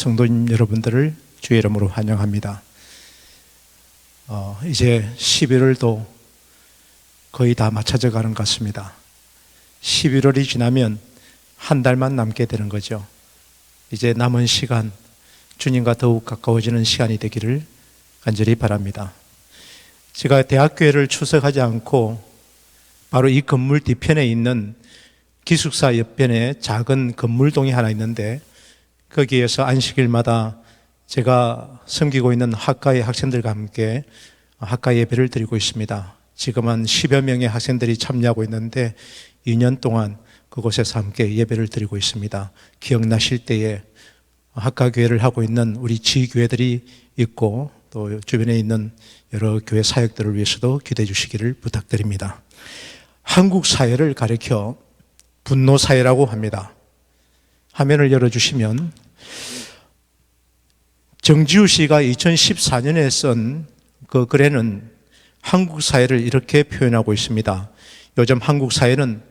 성도님 여러분들을 주의 이름으로 환영합니다. 이제 11월도 거의 다 맞춰져 가는 것 같습니다. 11월이 지나면 한 달만 남게 되는 거죠. 이제 남은 시간, 주님과 더욱 가까워지는 시간이 되기를 간절히 바랍니다. 제가 대학교회를出석하지 않고 바로 이 건물 뒤편에 있는 기숙사 옆편에 작은 건물동이 하나 있는데, 거기에서 안식일마다 제가 섬기고 있는 학과의 학생들과 함께 학과 예배를 드리고 있습니다. 지금 한 10여 명의 학생들이 참여하고 있는데 2년 동안 그곳에서 함께 예배를 드리고 있습니다. 기억나실 때에 학과 교회를 하고 있는 우리 지교회들이 있고 또 주변에 있는 여러 교회 사역들을 위해서도 기도해 주시기를 부탁드립니다. 한국 사회를 가리켜 분노 사회라고 합니다. 화면을 열어주시면 정지우 씨가 2014년에 쓴 그 글에는 한국 사회를 이렇게 표현하고 있습니다. 요즘 한국 사회는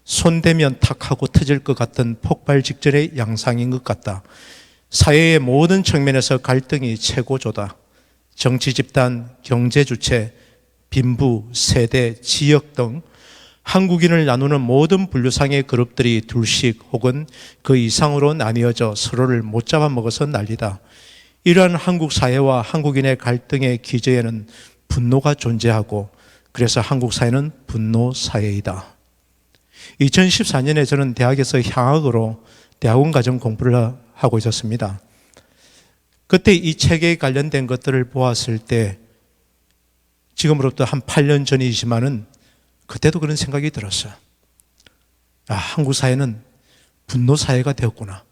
손대면 탁하고 터질 것 같은 폭발 직전의 양상인 것 같다. 사회의 모든 측면에서 갈등이 최고조다. 정치 집단, 경제 주체, 빈부, 세대, 지역 등 한국인을 나누는 모든 분류상의 그룹들이 둘씩 혹은 그 이상으로 나뉘어져 서로를 못 잡아먹어서 난리다. 이러한 한국 사회와 한국인의 갈등의 기저에는 분노가 존재하고, 그래서 한국 사회는 분노 사회이다. 2014년에 저는 대학에서 향학으로 대학원 과정 공부를 하고 있었습니다. 그때 이 책에 관련된 것들을 보았을 때, 지금으로부터 한 8년 전이지만은 그때도 그런 생각이 들었어요. 한국 사회는 분노 사회가 되었구나.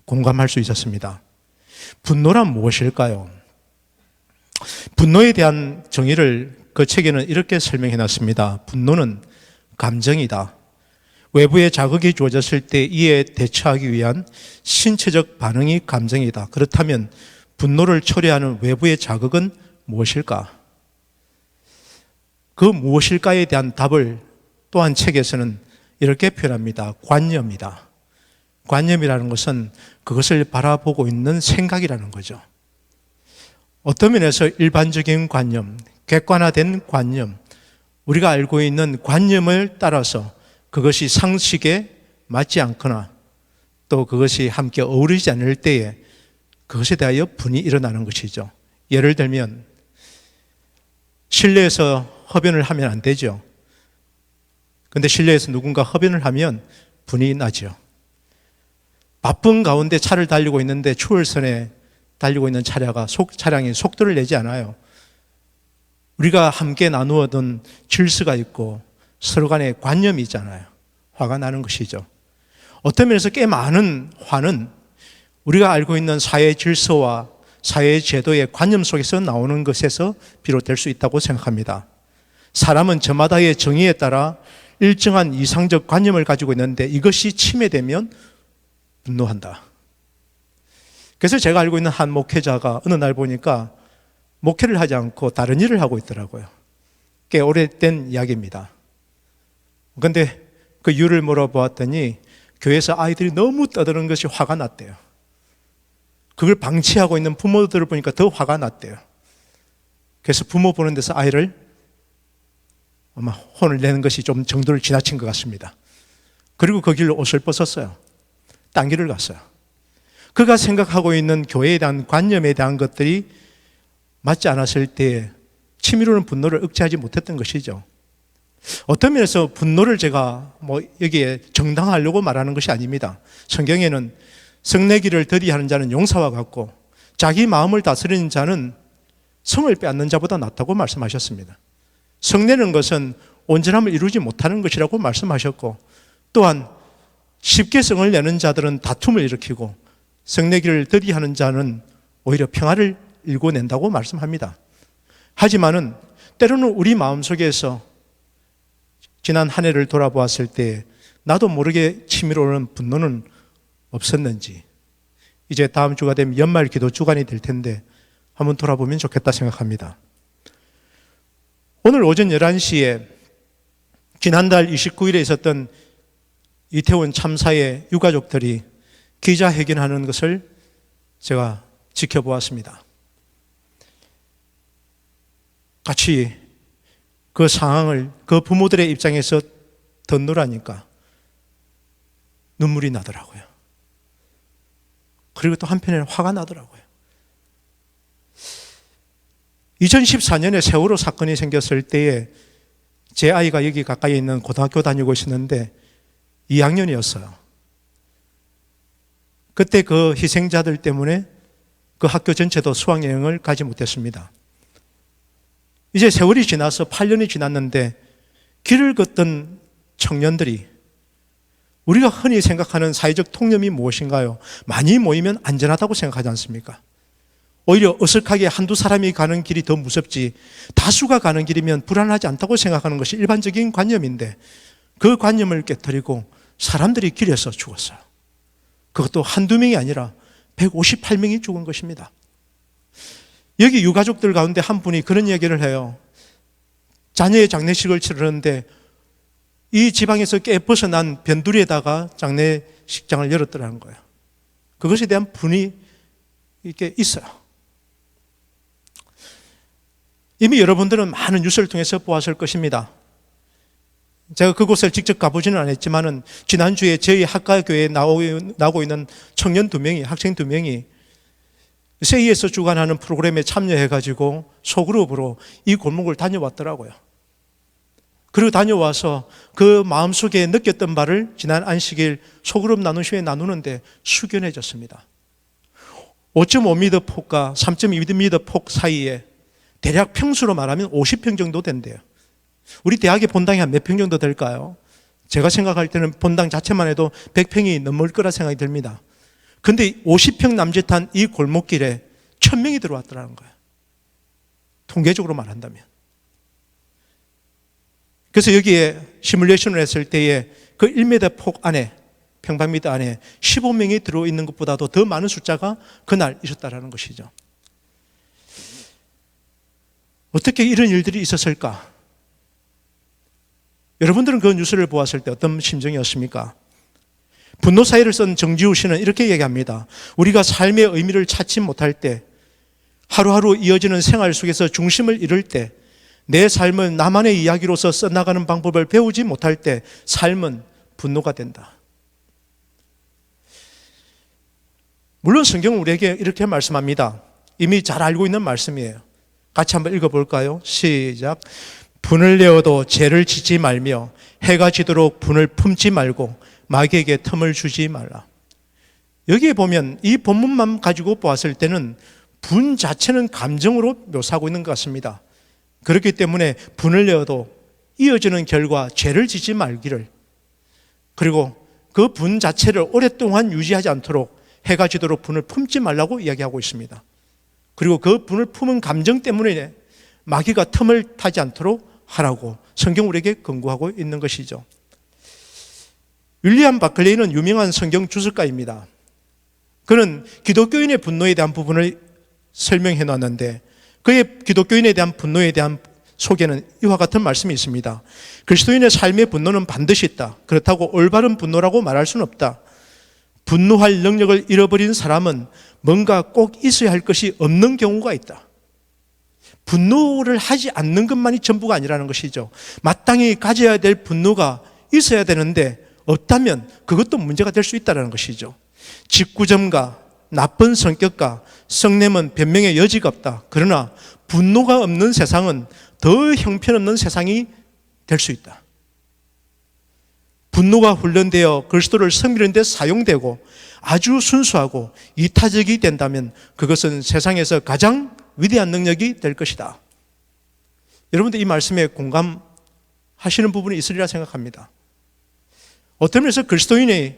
공감할 수 있었습니다. 분노란 무엇일까요? 분노에 대한 정의를 그 책에는 이렇게 설명해 놨습니다. 분노는 감정이다. 외부의 자극이 주어졌을 때 이에 대처하기 위한 신체적 반응이 감정이다. 그렇다면 분노를 초래하는 외부의 자극은 무엇일까? 그 무엇일까에 대한 답을 또한 책에서는 이렇게 표현합니다. 관념이다. 관념이라는 것은 그것을 바라보고 있는 생각이라는 거죠. 어떤 면에서 일반적인 관념, 객관화된 관념, 우리가 알고 있는 관념을 따라서 그것이 상식에 맞지 않거나 또 그것이 함께 어우러지지 않을 때에 그것에 대하여 분이 일어나는 것이죠. 예를 들면 실내에서 흡연을 하면 안 되죠. 그런데 실내에서 누군가 흡연을 하면 분이 나죠. 바쁜 가운데 차를 달리고 있는데 추월선에 달리고 있는 차량이 속도를 내지 않아요. 우리가 함께 나누었던 질서가 있고 서로 간에 관념이 있잖아요. 화가 나는 것이죠. 어떤 면에서 꽤 많은 화는 우리가 알고 있는 사회 질서와 사회 제도의 관념 속에서 나오는 것에서 비롯될 수 있다고 생각합니다. 사람은 저마다의 정의에 따라 일정한 이상적 관념을 가지고 있는데 이것이 침해되면 분노한다. 그래서 제가 알고 있는 한 목회자가 어느 날 보니까 목회를 하지 않고 다른 일을 하고 있더라고요. 꽤 오래된 이야기입니다. 그런데 그 이유를 물어보았더니 교회에서 아이들이 너무 떠드는 것이 화가 났대요. 그걸 방치하고 있는 부모들을 보니까 더 화가 났대요. 그래서 부모 보는 데서 아이를 아마 혼을 내는 것이 좀 정도를 지나친 것 같습니다. 그리고 그 길로 옷을 벗었어요. 딴 길을 갔어요. 그가 생각하고 있는 교회에 대한 관념에 대한 것들이 맞지 않았을 때 치밀어오는 분노를 억제하지 못했던 것이죠. 어떤 면에서 분노를 제가 여기에 정당화하려고 말하는 것이 아닙니다. 성경에는 성내기를 더디하는 자는 용사와 같고 자기 마음을 다스리는 자는 성을 빼앗는 자보다 낫다고 말씀하셨습니다. 성내는 것은 온전함을 이루지 못하는 것이라고 말씀하셨고, 또한 쉽게 성을 내는 자들은 다툼을 일으키고 성내기를 더디하는 자는 오히려 평화를 일궈낸다고 말씀합니다. 하지만은 때로는 우리 마음속에서 지난 한 해를 돌아보았을 때 나도 모르게 치밀어오는 분노는 없었는지, 이제 다음 주가 되면 연말 기도 주간이 될 텐데 한번 돌아보면 좋겠다 생각합니다. 오늘 오전 11시에 지난달 29일에 있었던 이태원 참사의 유가족들이 기자회견하는 것을 제가 지켜보았습니다. 같이 그 상황을 그 부모들의 입장에서 듣노라니까 눈물이 나더라고요. 그리고 또 한편에는 화가 나더라고요. 2014년에 세월호 사건이 생겼을 때에 제 아이가 여기 가까이 있는 고등학교 다니고 있었는데 2학년이었어요. 그때 그 희생자들 때문에 그 학교 전체도 수학여행을 가지 못했습니다. 이제 세월이 지나서 8년이 지났는데 길을 걷던 청년들이 우리가 흔히 생각하는 사회적 통념이 무엇인가요? 많이 모이면 안전하다고 생각하지 않습니까? 오히려 어색하게 한두 사람이 가는 길이 더 무섭지 다수가 가는 길이면 불안하지 않다고 생각하는 것이 일반적인 관념인데 그 관념을 깨뜨리고 사람들이 길에서 죽었어요. 그것도 한두 명이 아니라 158명이 죽은 것입니다. 여기 유가족들 가운데 한 분이 그런 얘기를 해요. 자녀의 장례식을 치르는데 이 지방에서 깨 벗어난 변두리에다가 장례식장을 열었더라는 거예요. 그것에 대한 분이 이렇게 있어요. 이미 여러분들은 많은 뉴스를 통해서 보았을 것입니다. 제가 그곳을 직접 가보지는 않았지만은 지난주에 저희 학가교회에 나오고 있는 청년 2명이, 학생 2명이 세이에서 주관하는 프로그램에 참여해가지고 소그룹으로 이 골목을 다녀왔더라고요. 그리고 다녀와서 그 마음속에 느꼈던 바를 지난 안식일 소그룹 나누시에 나누는데 숙연해졌습니다. 5.5m 폭과 3.2m 폭 사이에 대략 평수로 말하면 50평 정도 된대요. 우리 대학의 본당이 한 몇 평 정도 될까요? 제가 생각할 때는 본당 자체만 해도 100평이 넘을 거라 생각이 듭니다. 근데 50평 남짓한 이 골목길에 1000명이 들어왔더라는 거예요. 통계적으로 말한다면. 그래서 여기에 시뮬레이션을 했을 때에 그 1m 폭 안에, 평방미터 안에 15명이 들어있는 것보다도 더 많은 숫자가 그날 있었다는 것이죠. 어떻게 이런 일들이 있었을까? 여러분들은 그 뉴스를 보았을 때 어떤 심정이었습니까? 분노 사회를 쓴 정지우 씨는 이렇게 얘기합니다. 우리가 삶의 의미를 찾지 못할 때, 하루하루 이어지는 생활 속에서 중심을 잃을 때, 내 삶을 나만의 이야기로서 써나가는 방법을 배우지 못할 때 삶은 분노가 된다. 물론 성경은 우리에게 이렇게 말씀합니다. 이미 잘 알고 있는 말씀이에요. 같이 한번 읽어볼까요? 시작. 분을 내어도 죄를 짓지 말며 해가 지도록 분을 품지 말고 마귀에게 틈을 주지 말라. 여기에 보면 이 본문만 가지고 보았을 때는 분 자체는 감정으로 묘사하고 있는 것 같습니다. 그렇기 때문에 분을 내어도 이어지는 결과 죄를 짓지 말기를, 그리고 그 분 자체를 오랫동안 유지하지 않도록 해가 지도록 분을 품지 말라고 이야기하고 있습니다. 그리고 그 분을 품은 감정 때문에 마귀가 틈을 타지 않도록 하라고 성경 우리에게 권고하고 있는 것이죠. 윌리엄 바클레이는 유명한 성경 주석가입니다. 그는 기독교인의 분노에 대한 부분을 설명해 놨는데 그의 기독교인에 대한 분노에 대한 속에는 이와 같은 말씀이 있습니다. 그리스도인의 삶의 분노는 반드시 있다. 그렇다고 올바른 분노라고 말할 수는 없다. 분노할 능력을 잃어버린 사람은 뭔가 꼭 있어야 할 것이 없는 경우가 있다. 분노를 하지 않는 것만이 전부가 아니라는 것이죠. 마땅히 가져야 될 분노가 있어야 되는데 없다면 그것도 문제가 될 수 있다는 것이죠. 직구점과 나쁜 성격과 성냄은 변명의 여지가 없다. 그러나 분노가 없는 세상은 더 형편없는 세상이 될 수 있다. 분노가 훈련되어 그리스도를 섬기는 데 사용되고 아주 순수하고 이타적이 된다면 그것은 세상에서 가장 위대한 능력이 될 것이다. 여러분들 이 말씀에 공감하시는 부분이 있으리라 생각합니다. 어떤 면에서 그리스도인이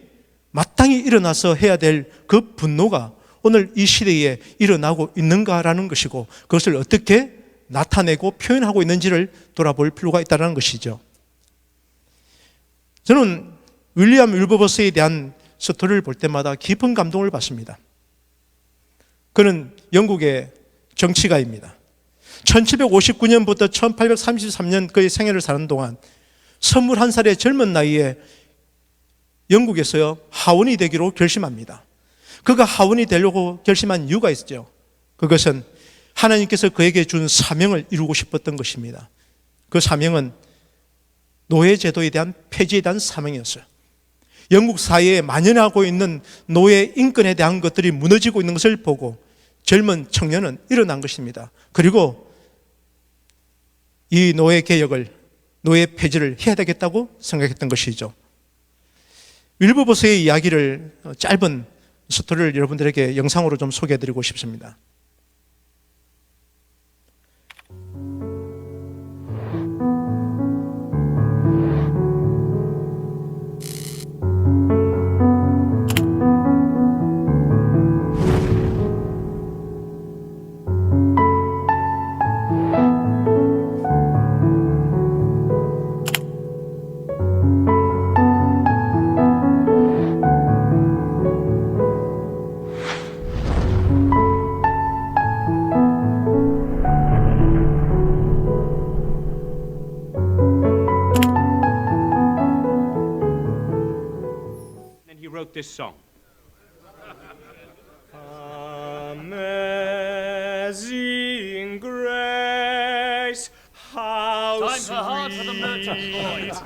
마땅히 일어나서 해야 될 그 분노가 오늘 이 시대에 일어나고 있는가라는 것이고 그것을 어떻게 나타내고 표현하고 있는지를 돌아볼 필요가 있다는 것이죠. 저는 윌리엄 윌버버스에 대한 스토리를 볼 때마다 깊은 감동을 받습니다. 그는 영국의 정치가입니다. 1759년부터 1833년 그의 생애를 사는 동안 21살의 젊은 나이에 영국에서 하원이 되기로 결심합니다. 그가 하원이 되려고 결심한 이유가 있죠. 그것은 하나님께서 그에게 준 사명을 이루고 싶었던 것입니다. 그 사명은 노예제도에 대한 폐지에 대한 사명이었어요. 영국 사회에 만연하고 있는 노예 인권에 대한 것들이 무너지고 있는 것을 보고 젊은 청년은 일어난 것입니다. 그리고 이 노예 개혁을, 노예 폐지를 해야 되겠다고 생각했던 것이죠. 윌버포스의 이야기를, 짧은 스토리를 여러분들에게 영상으로 좀 소개해드리고 싶습니다. This song. Amazing grace, how Time for Heart for the Merchant Boys.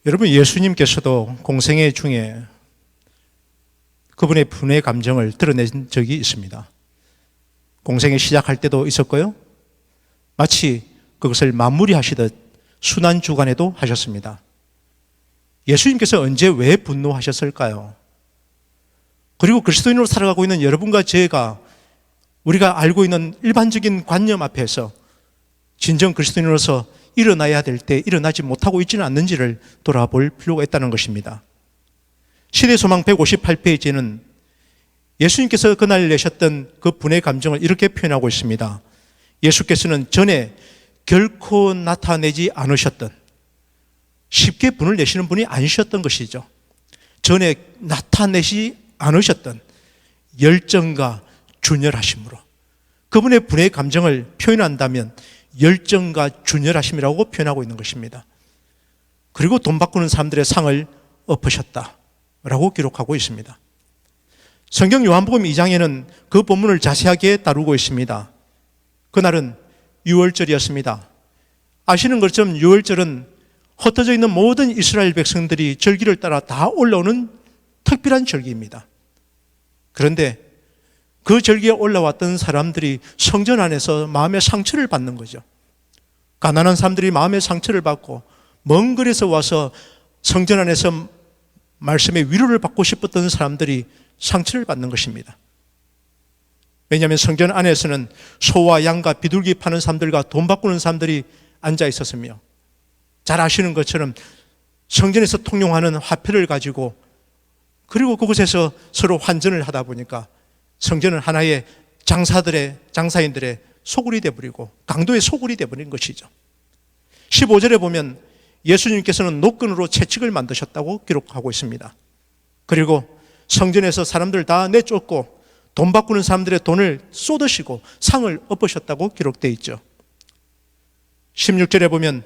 여러분, 예수님께서도 공생애 중에 그분의 분의 감정을 드러낸 적이 있습니다. 공생애 시작할 때도 있었고요. 마치 그것을 마무리하시듯 순환주간에도 하셨습니다. 예수님께서 언제 왜 분노하셨을까요? 그리고 그리스도인으로 살아가고 있는 여러분과 제가 우리가 알고 있는 일반적인 관념 앞에서 진정 그리스도인으로서 일어나야 될 때 일어나지 못하고 있지는 않는지를 돌아볼 필요가 있다는 것입니다. 시대소망 158페이지는 예수님께서 그날 내셨던 그 분의 감정을 이렇게 표현하고 있습니다. 예수께서는 전에 결코 나타내지 않으셨던, 쉽게 분을 내시는 분이 아니셨던 것이죠. 전에 나타내지 않으셨던 열정과 준열하심으로, 그분의 분의 감정을 표현한다면 열정과 준열하심이라고 표현하고 있는 것입니다. 그리고 돈 바꾸는 사람들의 상을 엎으셨다라고 기록하고 있습니다. 성경 요한복음 2장에는 그 본문을 자세하게 다루고 있습니다. 그날은 유월절이었습니다. 아시는 것처럼 유월절은 흩어져 있는 모든 이스라엘 백성들이 절기를 따라 다 올라오는 특별한 절기입니다. 그런데 그 절기에 올라왔던 사람들이 성전 안에서 마음의 상처를 받는 거죠. 가난한 사람들이 마음의 상처를 받고 먼 거리에서 와서 성전 안에서 말씀의 위로를 받고 싶었던 사람들이 상처를 받는 것입니다. 왜냐하면 성전 안에서는 소와 양과 비둘기 파는 사람들과 돈 바꾸는 사람들이 앉아 있었으며, 잘 아시는 것처럼 성전에서 통용하는 화폐를 가지고, 그리고 그곳에서 서로 환전을 하다 보니까 성전은 하나의 장사인들의 소굴이 되어버리고 강도의 소굴이 되어버린 것이죠. 15절에 보면 예수님께서는 노끈으로 채찍을 만드셨다고 기록하고 있습니다. 그리고 성전에서 사람들 다 내쫓고 돈 바꾸는 사람들의 돈을 쏟으시고 상을 엎으셨다고 기록되어 있죠. 16절에 보면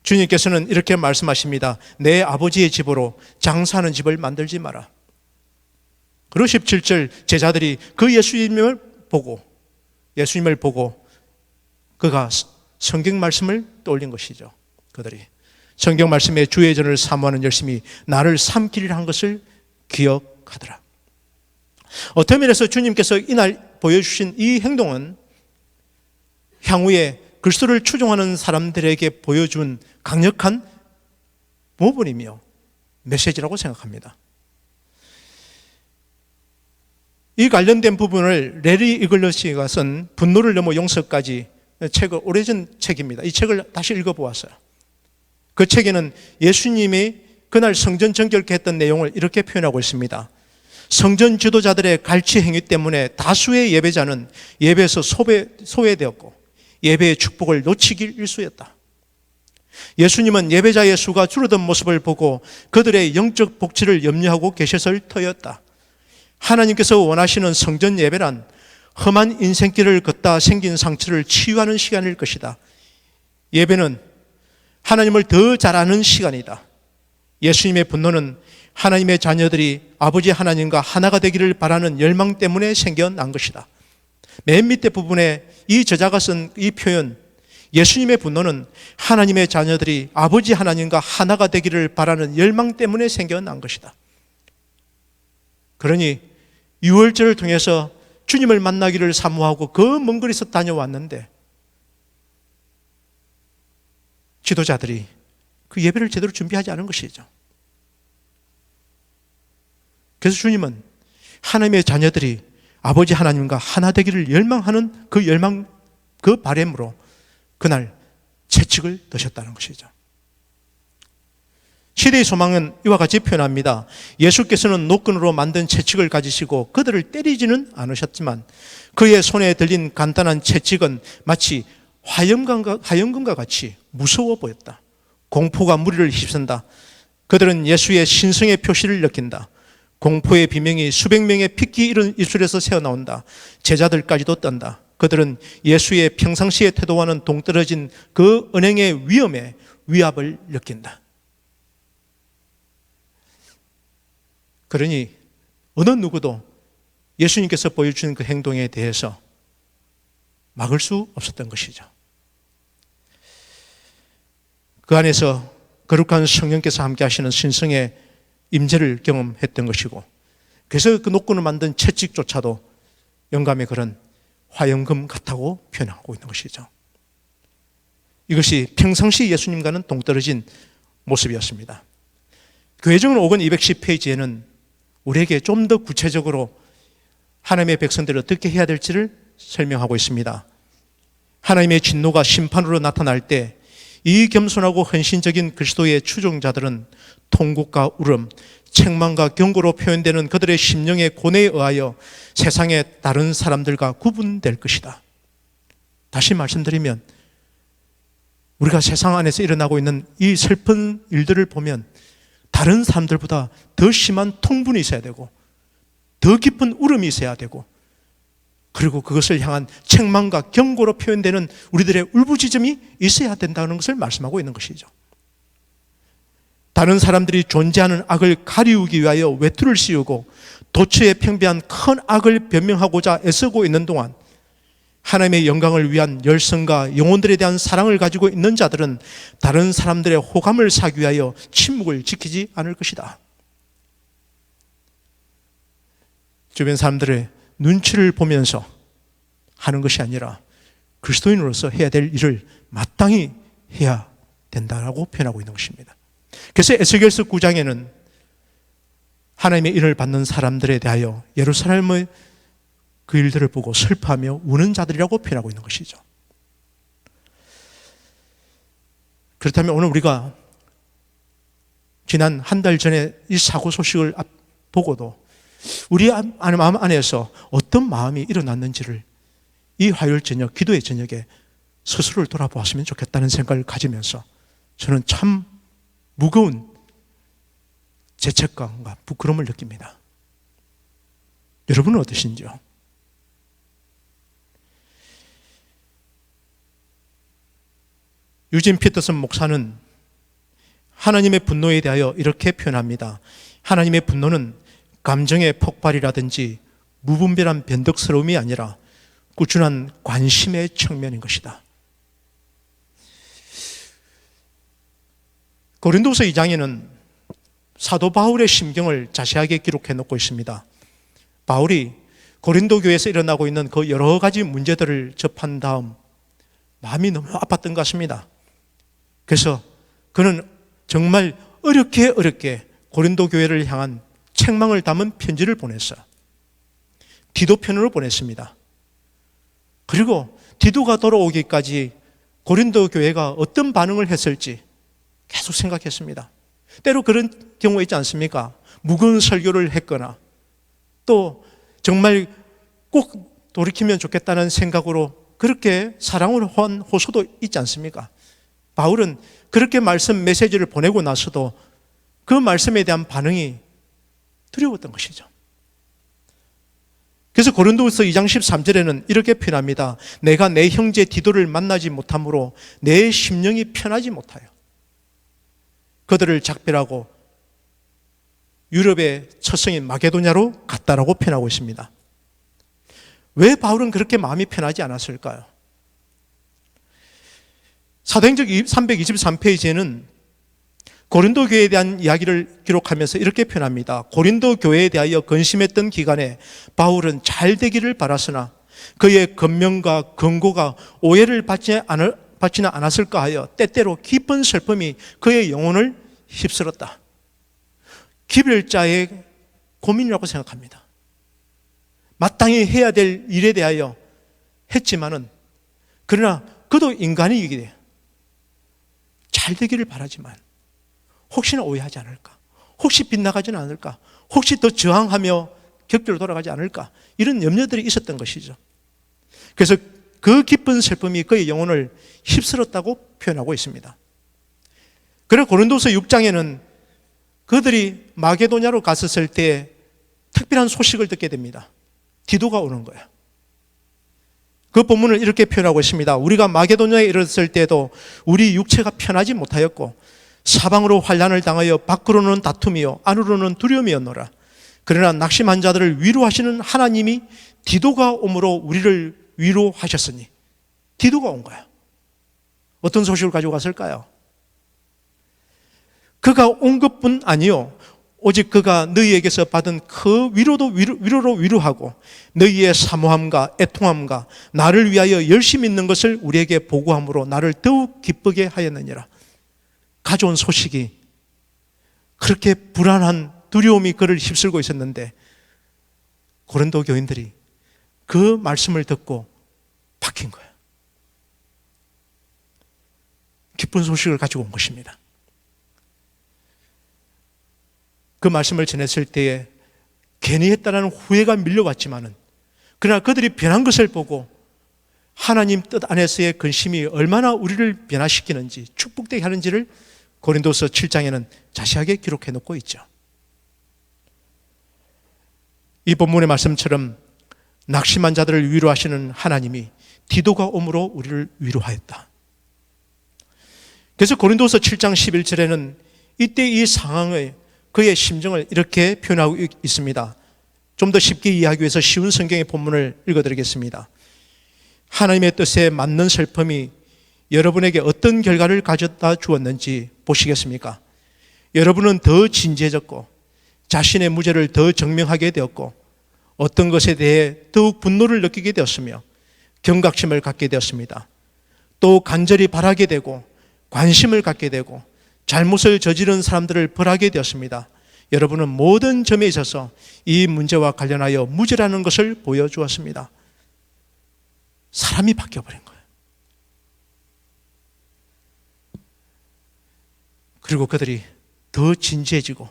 주님께서는 이렇게 말씀하십니다. 내 아버지의 집으로 장사하는 집을 만들지 마라. 그리고 17절 제자들이 그 예수님을 보고 그가 성경 말씀을 떠올린 것이죠. 그들이 성경 말씀에 주의 전을 사모하는 열심히 나를 삼키리라 한 것을 기억하더라. 어떤 면에서 주님께서 이날 보여주신 이 행동은 향후에 그리스도를 추종하는 사람들에게 보여준 강력한 모범이며 메시지라고 생각합니다. 이 관련된 부분을 레리 이글러시가 쓴 분노를 넘어 용서까지 책을, 오래전 책입니다. 이 책을 다시 읽어보았어요. 그 책에는 예수님이 그날 성전 정결케 했던 내용을 이렇게 표현하고 있습니다. 성전 지도자들의 갈취 행위 때문에 다수의 예배자는 예배에서 소외되었고 예배의 축복을 놓치길 일쑤였다. 예수님은 예배자의 수가 줄어든 모습을 보고 그들의 영적 복지를 염려하고 계셨을 터였다. 하나님께서 원하시는 성전 예배란 험한 인생길을 걷다 생긴 상처를 치유하는 시간일 것이다. 예배는 하나님을 더 잘 아는 시간이다. 예수님의 분노는 하나님의 자녀들이 아버지 하나님과 하나가 되기를 바라는 열망 때문에 생겨난 것이다. 맨 밑에 부분에 이 저자가 쓴 이 표현, 예수님의 분노는 하나님의 자녀들이 아버지 하나님과 하나가 되기를 바라는 열망 때문에 생겨난 것이다. 그러니 유월절을 통해서 주님을 만나기를 사모하고 그 먼 거리에서 다녀왔는데 지도자들이 그 예배를 제대로 준비하지 않은 것이죠. 그래서 주님은 하나님의 자녀들이 아버지 하나님과 하나 되기를 열망하는 그 열망, 그 바람으로 그날 채찍을 드셨다는 것이죠. 시대의 소망은 이와 같이 표현합니다. 예수께서는 노끈으로 만든 채찍을 가지시고 그들을 때리지는 않으셨지만 그의 손에 들린 간단한 채찍은 마치 화염금과 같이 무서워 보였다. 공포가 무리를 휩쓴다. 그들은 예수의 신성의 표시를 느낀다. 공포의 비명이 수백 명의 핏기 이른 입술에서 새어나온다. 제자들까지도 떤다. 그들은 예수의 평상시의 태도와는 동떨어진 그 은행의 위험에 위압을 느낀다. 그러니 어느 누구도 예수님께서 보여주는 그 행동에 대해서 막을 수 없었던 것이죠. 그 안에서 거룩한 성령께서 함께 하시는 신성의 임재를 경험했던 것이고, 그래서 그 노끈을 만든 채찍조차도 영감의 그런 화염금 같다고 표현하고 있는 것이죠. 이것이 평상시 예수님과는 동떨어진 모습이었습니다. 교회정원 5권 210페이지에는 우리에게 좀 더 구체적으로 하나님의 백성들이 어떻게 해야 될지를 설명하고 있습니다. 하나님의 진노가 심판으로 나타날 때 이 겸손하고 헌신적인 그리스도의 추종자들은 통곡과 울음, 책망과 경고로 표현되는 그들의 심령의 고뇌에 의하여 세상의 다른 사람들과 구분될 것이다. 다시 말씀드리면 우리가 세상 안에서 일어나고 있는 이 슬픈 일들을 보면 다른 사람들보다 더 심한 통분이 있어야 되고 더 깊은 울음이 있어야 되고, 그리고 그것을 향한 책망과 경고로 표현되는 우리들의 울부짖음이 있어야 된다는 것을 말씀하고 있는 것이죠. 다른 사람들이 존재하는 악을 가리우기 위하여 외투를 씌우고 도처에 평비한 큰 악을 변명하고자 애쓰고 있는 동안 하나님의 영광을 위한 열성과 영혼들에 대한 사랑을 가지고 있는 자들은 다른 사람들의 호감을 사기 위하여 침묵을 지키지 않을 것이다. 주변 사람들의 눈치를 보면서 하는 것이 아니라 그리스도인으로서 해야 될 일을 마땅히 해야 된다라고 표현하고 있는 것입니다. 그래서 에스겔서 9장에는 하나님의 일을 받는 사람들에 대하여 예루살렘의 그 일들을 보고 슬퍼하며 우는 자들이라고 표현하고 있는 것이죠. 그렇다면 오늘 우리가 지난 한 달 전에 이 사고 소식을 보고도 우리 마음 안에서 어떤 마음이 일어났는지를 이 화요일 저녁, 기도의 저녁에 스스로를 돌아보았으면 좋겠다는 생각을 가지면서 저는 참 무거운 죄책감과 부끄러움을 느낍니다. 여러분은 어떠신지요? 유진 피터슨 목사는 하나님의 분노에 대하여 이렇게 표현합니다. 하나님의 분노는 감정의 폭발이라든지 무분별한 변덕스러움이 아니라 꾸준한 관심의 측면인 것이다. 고린도서 2장에는 사도 바울의 심경을 자세하게 기록해 놓고 있습니다. 바울이 고린도 교회에서 일어나고 있는 그 여러 가지 문제들을 접한 다음 마음이 너무 아팠던 것 같습니다. 그래서 그는 정말 어렵게 고린도 교회를 향한 책망을 담은 편지를 보냈어요. 디도편으로 보냈습니다. 그리고 디도가 돌아오기까지 고린도 교회가 어떤 반응을 했을지 계속 생각했습니다. 때로 그런 경우가 있지 않습니까? 무거운 설교를 했거나 또 정말 꼭 돌이키면 좋겠다는 생각으로 그렇게 사랑을 한 호소도 있지 않습니까? 바울은 그렇게 말씀 메시지를 보내고 나서도 그 말씀에 대한 반응이 두려웠던 것이죠. 그래서 고린도후서 2장 13절에는 이렇게 표현합니다. 내가 내 형제 디도를 만나지 못함으로 내 심령이 편하지 못하여 그들을 작별하고 유럽의 처성인 마게도냐로 갔다라고 표현하고 있습니다. 왜 바울은 그렇게 마음이 편하지 않았을까요? 사도행전 323페이지에는 고린도 교회에 대한 이야기를 기록하면서 이렇게 표현합니다. 고린도 교회에 대하여 근심했던 기간에 바울은 잘 되기를 바랐으나 그의 권면과 권고가 오해를 받지는 않았을까 하여 때때로 깊은 슬픔이 그의 영혼을 휩쓸었다. 기별자의 고민이라고 생각합니다. 마땅히 해야 될 일에 대하여 했지만은 그러나 그도 인간이기에 돼요. 잘 되기를 바라지만 혹시나 오해하지 않을까? 혹시 빗나가지는 않을까? 혹시 더 저항하며 격돌로 돌아가지 않을까? 이런 염려들이 있었던 것이죠. 그래서 그 깊은 슬픔이 그의 영혼을 휩쓸었다고 표현하고 있습니다. 그리고 고린도서 6장에는 그들이 마게도냐로 갔었을 때 특별한 소식을 듣게 됩니다. 디도가 오는 거예요. 그 본문을 이렇게 표현하고 있습니다. 우리가 마게도냐에 이르렀을 때도 우리 육체가 편하지 못하였고 사방으로 환난을 당하여 밖으로는 다툼이요 안으로는 두려움이었노라. 그러나 낙심한 자들을 위로하시는 하나님이 디도가 오므로 우리를 위로하셨으니. 디도가 온 거야. 어떤 소식을 가지고 갔을까요? 그가 온 것뿐 아니요 오직 그가 너희에게서 받은 그 위로도 위로로 위로하고 너희의 사모함과 애통함과 나를 위하여 열심히 있는 것을 우리에게 보고함으로 나를 더욱 기쁘게 하였느니라. 가져온 소식이 그렇게 불안한 두려움이 그를 휩쓸고 있었는데 고린도 교인들이 그 말씀을 듣고 바뀐 거예요. 기쁜 소식을 가지고 온 것입니다. 그 말씀을 전했을 때에 괜히 했다는 후회가 밀려왔지만은 그러나 그들이 변한 것을 보고 하나님 뜻 안에서의 근심이 얼마나 우리를 변화시키는지 축복되게 하는지를 고린도서 7장에는 자세하게 기록해 놓고 있죠. 이 본문의 말씀처럼 낙심한 자들을 위로하시는 하나님이 디도가 오므로 우리를 위로하였다. 그래서 고린도서 7장 11절에는 이때 이 상황의 그의 심정을 이렇게 표현하고 있습니다. 좀 더 쉽게 이해하기 위해서 쉬운 성경의 본문을 읽어드리겠습니다. 하나님의 뜻에 맞는 슬픔이 여러분에게 어떤 결과를 가져다 주었는지 보시겠습니까? 여러분은 더 진지해졌고 자신의 무죄를 더 증명하게 되었고 어떤 것에 대해 더욱 분노를 느끼게 되었으며 경각심을 갖게 되었습니다. 또 간절히 바라게 되고 관심을 갖게 되고 잘못을 저지른 사람들을 벌하게 되었습니다. 여러분은 모든 점에 있어서 이 문제와 관련하여 무죄라는 것을 보여주었습니다. 사람이 바뀌어버린 거예요. 그리고 그들이 더 진지해지고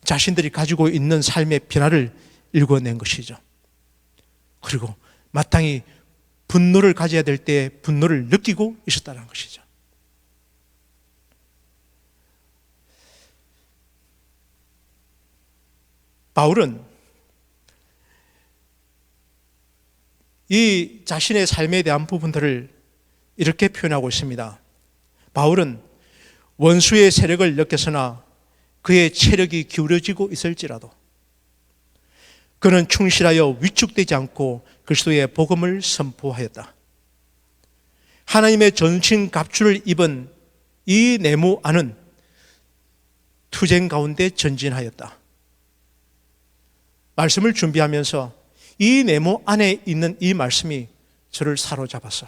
자신들이 가지고 있는 삶의 변화를 일궈낸 것이죠. 그리고 마땅히 분노를 가져야 될 때 분노를 느끼고 있었다는 것이죠. 바울은 이 자신의 삶에 대한 부분들을 이렇게 표현하고 있습니다. 바울은 원수의 세력을 느꼈으나 그의 체력이 기울어지고 있을지라도 그는 충실하여 위축되지 않고 그리스도의 복음을 선포하였다. 하나님의 전신 갑주를 입은 이 네모안은 투쟁 가운데 전진하였다. 말씀을 준비하면서 이 네모 안에 있는 이 말씀이 저를 사로잡았어.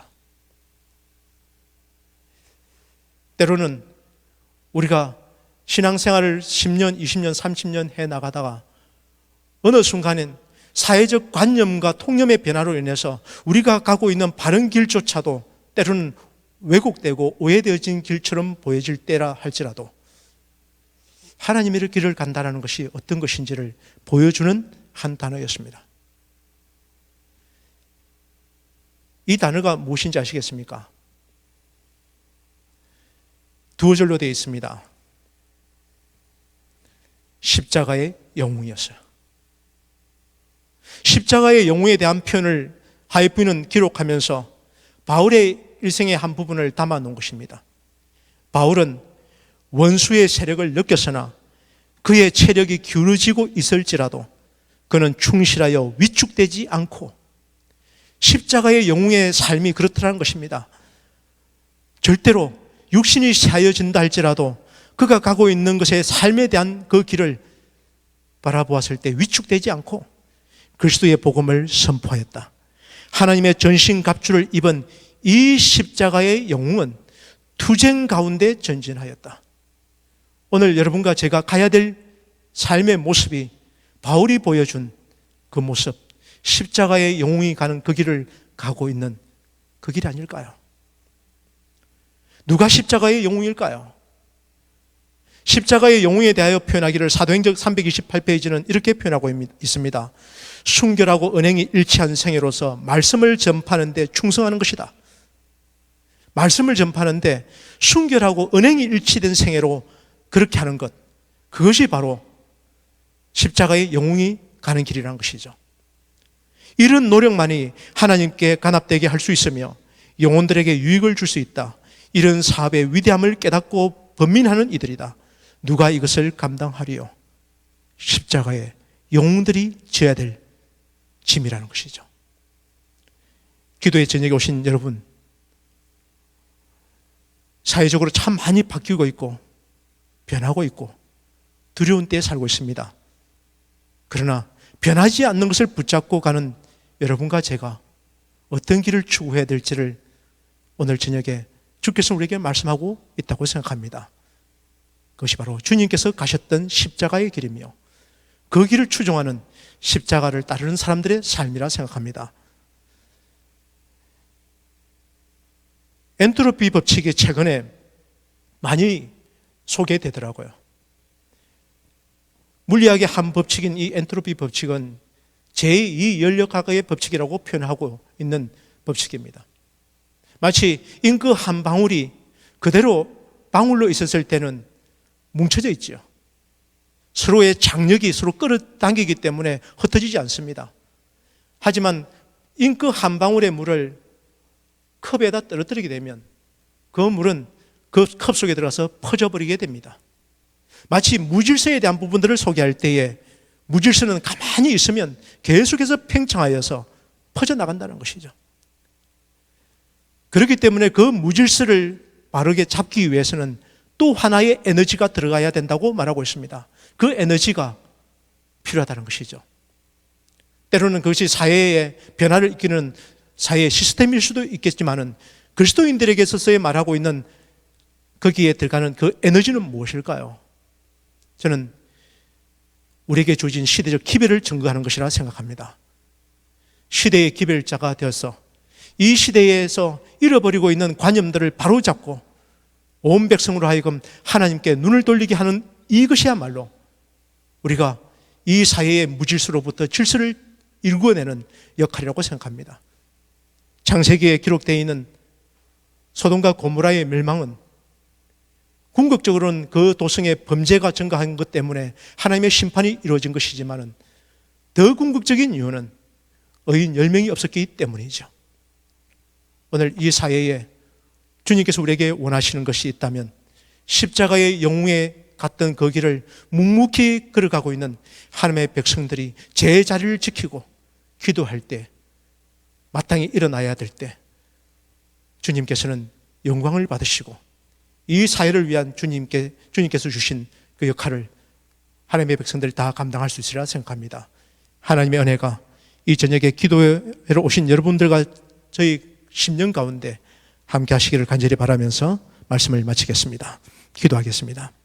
때로는 우리가 신앙생활을 10년, 20년, 30년 해 나가다가 어느 순간엔 사회적 관념과 통념의 변화로 인해서 우리가 가고 있는 바른 길조차도 때로는 왜곡되고 오해되어진 길처럼 보여질 때라 할지라도 하나님의 길을 간다는 것이 어떤 것인지를 보여주는 한 단어였습니다. 이 단어가 무엇인지 아시겠습니까? 두 절로 되어 있습니다. 십자가의 영웅이었어요. 십자가의 영웅에 대한 표현을 하이프는 기록하면서 바울의 일생의 한 부분을 담아 놓은 것입니다. 바울은 원수의 세력을 느꼈으나 그의 체력이 기울어지고 있을지라도 그는 충실하여 위축되지 않고, 십자가의 영웅의 삶이 그렇더라는 것입니다. 절대로 육신이 세하여진다 할지라도 그가 가고 있는 것의 삶에 대한 그 길을 바라보았을 때 위축되지 않고 그리스도의 복음을 선포하였다. 하나님의 전신갑주를 입은 이 십자가의 영웅은 투쟁 가운데 전진하였다. 오늘 여러분과 제가 가야 될 삶의 모습이 바울이 보여준 그 모습, 십자가의 영웅이 가는 그 길을 가고 있는 그 길이 아닐까요? 누가 십자가의 영웅일까요? 십자가의 영웅에 대하여 표현하기를 사도행전 328페이지는 이렇게 표현하고 있습니다. 순결하고 은행이 일치한 생애로서 말씀을 전파하는 데 충성하는 것이다. 말씀을 전파하는데 순결하고 은행이 일치된 생애로 그렇게 하는 것, 그것이 바로 십자가의 영웅이 가는 길이라는 것이죠. 이런 노력만이 하나님께 간합되게 할 수 있으며 영혼들에게 유익을 줄 수 있다. 이런 사업의 위대함을 깨닫고 번민하는 이들이다. 누가 이것을 감당하리요? 십자가의 영웅들이 져야 될 짐이라는 것이죠. 기도의 저녁에 오신 여러분, 사회적으로 참 많이 바뀌고 있고 변하고 있고 두려운 때에 살고 있습니다. 그러나 변하지 않는 것을 붙잡고 가는 여러분과 제가 어떤 길을 추구해야 될지를 오늘 저녁에 주께서 우리에게 말씀하고 있다고 생각합니다. 그것이 바로 주님께서 가셨던 십자가의 길이며 그 길을 추종하는 십자가를 따르는 사람들의 삶이라 생각합니다. 엔트로피 법칙이 최근에 많이 소개되더라고요. 물리학의 한 법칙인 이 엔트로피 법칙은 제2연력학의 법칙이라고 표현하고 있는 법칙입니다. 마치 잉크 한 방울이 그대로 방울로 있었을 때는 뭉쳐져 있죠. 서로의 장력이 서로 끌어당기기 때문에 흩어지지 않습니다. 하지만 잉크 한 방울의 물을 컵에다 떨어뜨리게 되면 그 물은 그 컵 속에 들어가서 퍼져버리게 됩니다. 마치 무질서에 대한 부분들을 소개할 때에 무질서는 가만히 있으면 계속해서 팽창하여서 퍼져나간다는 것이죠. 그렇기 때문에 그 무질서를 바르게 잡기 위해서는 또 하나의 에너지가 들어가야 된다고 말하고 있습니다. 그 에너지가 필요하다는 것이죠. 때로는 그것이 사회의 변화를 이끄는 사회의 시스템일 수도 있겠지만은 그리스도인들에게 있어서 말하고 있는 거기에 들어가는 그 에너지는 무엇일까요? 저는 우리에게 주어진 시대적 기별을 증거하는 것이라 생각합니다. 시대의 기별자가 되어서 이 시대에서 잃어버리고 있는 관념들을 바로잡고 온 백성으로 하여금 하나님께 눈을 돌리게 하는 이것이야말로 우리가 이 사회의 무질서로부터 질서를 일구어내는 역할이라고 생각합니다. 창세기에 기록되어 있는 소돔과 고모라의 멸망은 궁극적으로는 그 도성의 범죄가 증가한 것 때문에 하나님의 심판이 이루어진 것이지만 더 궁극적인 이유는 의인 10명이 없었기 때문이죠. 오늘 이 사회에 주님께서 우리에게 원하시는 것이 있다면 십자가의 영웅에 갔던 그 길을 묵묵히 걸어가고 있는 하나님의 백성들이 제 자리를 지키고 기도할 때, 마땅히 일어나야 될 때 주님께서는 영광을 받으시고 이 사회를 위한 주님께서 주신 그 역할을 하나님의 백성들이 다 감당할 수 있으리라 생각합니다. 하나님의 은혜가 이 저녁에 기도회로 오신 여러분들과 저희 심령 가운데 함께 하시기를 간절히 바라면서 말씀을 마치겠습니다. 기도하겠습니다.